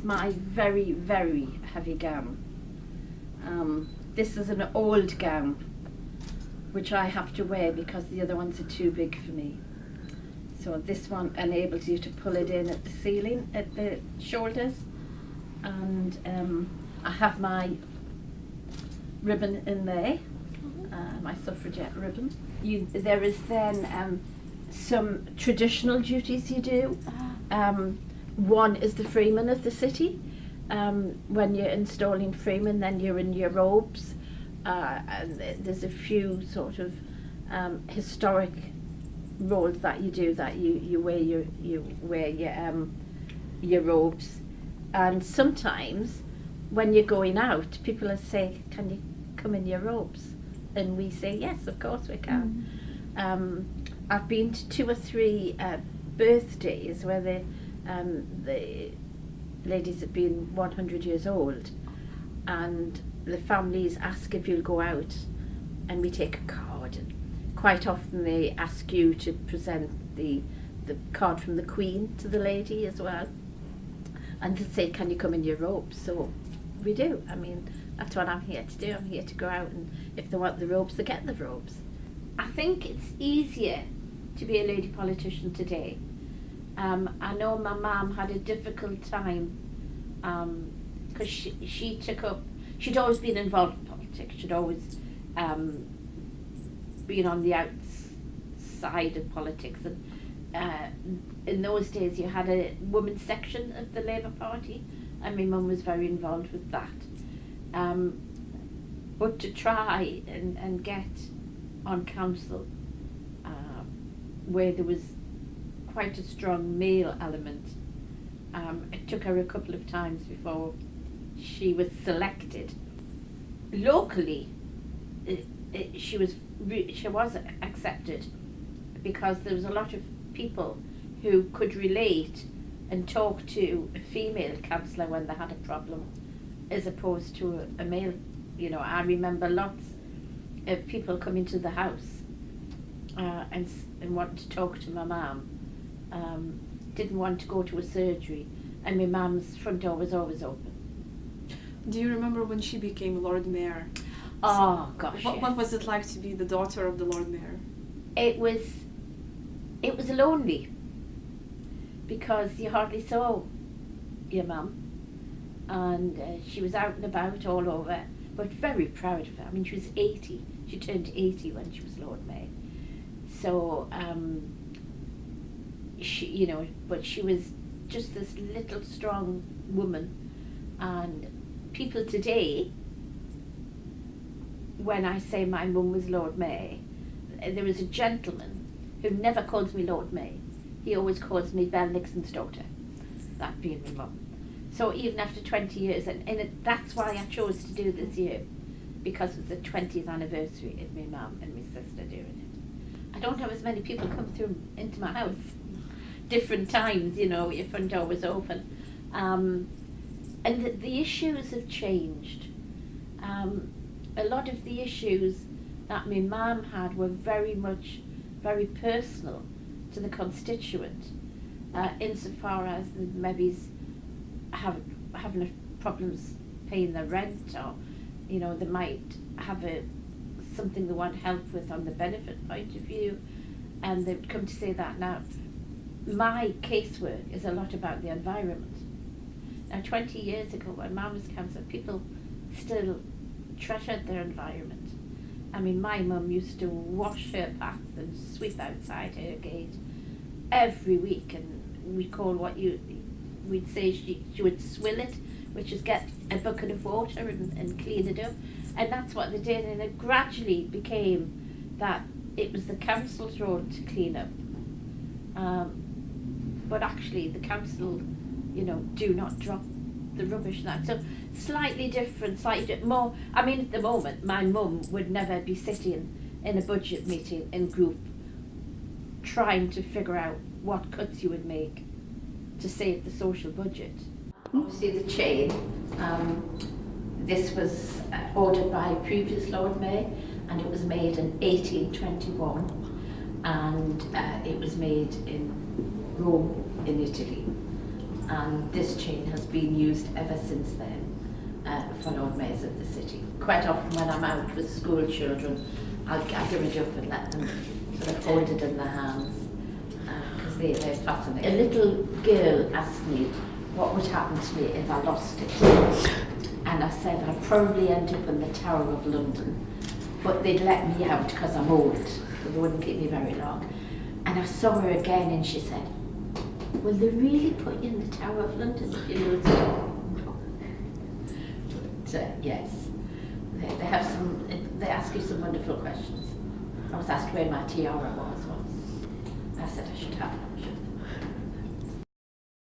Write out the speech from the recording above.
my very, very heavy gown. This is an old gown, which I have to wear because the other ones are too big for me. So this one enables you to pull it in at the ceiling, at the shoulders. And I have my ribbon in there, my suffragette ribbon. There is then some traditional duties you do. One is the freeman of the city. When you're installing freemen, then you're in your robes. And there's a few sort of historic roles that you do, that you wear your robes. And sometimes when you're going out, people will say, "Can you come in your robes?" And we say, "Yes, of course we can." I've been to 2 or 3 birthdays where the ladies have been 100 years old, and the families ask if you'll go out, and we take a card, and quite often they ask you to present the card from the Queen to the lady as well, and to say, "Can you come in your robes?" So we do. I mean, that's what I'm here to do. I'm here to go out, and if they want the robes, they get the robes. I think it's easier to be a lady politician today. I know my mum had a difficult time because she took up, she'd always been involved in politics, she'd always been on the outside of politics, and in those days you had a women's section of the Labour Party, and my mum was very involved with that. But to try and get on council where there was quite a strong male element, it took her a couple of times before she was selected. Locally, she was accepted because there was a lot of people who could relate and talk to a female councillor when they had a problem, as opposed to a male. You know, I remember lots of people coming to the house and wanting to talk to my mum, didn't want to go to a surgery, and my mum's front door was always open. Do you remember when she became Lord Mayor? Oh gosh, What was it like to be the daughter of the Lord Mayor? It was lonely, because you hardly saw your mum, and she was out and about all over, but very proud of her. I mean, she was 80. She turned 80 when she was Lord Mayor. So, but she was just this little strong woman. And people today, when I say my mum was Lord Mayor, there was a gentleman who never calls me Lord Mayor. He always calls me Belle Nixon's daughter, that being my mum. So even after 20 years, and that's why I chose to do this year, because it was the 20th anniversary of my mum and my sister doing it. I don't have as many people come through into my house. Different times, you know, your front door was open. And the issues have changed. A lot of the issues that my mum had were very personal to the constituent, insofar as maybe having problems paying their rent, or you know, they might have something they want help with on the benefit point of view, and they'd come to say that. Now, my casework is a lot about the environment. Now, 20 years ago, when Mum was councillor, people still treasured their environment. I mean, my mum used to wash her path and sweep outside her gate every week, and we'd call we'd say she would swill it, which is get a bucket of water and clean it up. And that's what they did, and it gradually became that it was the council's role to clean up. But actually the council, you know, do not drop the rubbish and that. So slightly different, slightly more. I mean, at the moment, my mum would never be sitting in a budget meeting in group trying to figure out what cuts you would make to save the social budget. Obviously the chain, this was ordered by a previous Lord Mayor, and it was made in 1821, and it was made in Rome in Italy. and this chain has been used ever since then for Lord Mayors of the city. Quite often when I'm out with school children, I'll gather it up and let them sort of hold it in their hands because they're fascinating. A little girl asked me what would happen to me if I lost it, and I said I'd probably end up in the Tower of London, but they'd let me out because I'm old, so they wouldn't keep me very long. And I saw her again and she said, will they really put you in the Tower of London if you lose it? But yes, they have some, they ask you some wonderful questions. I was asked where my tiara was once. I said I should have one.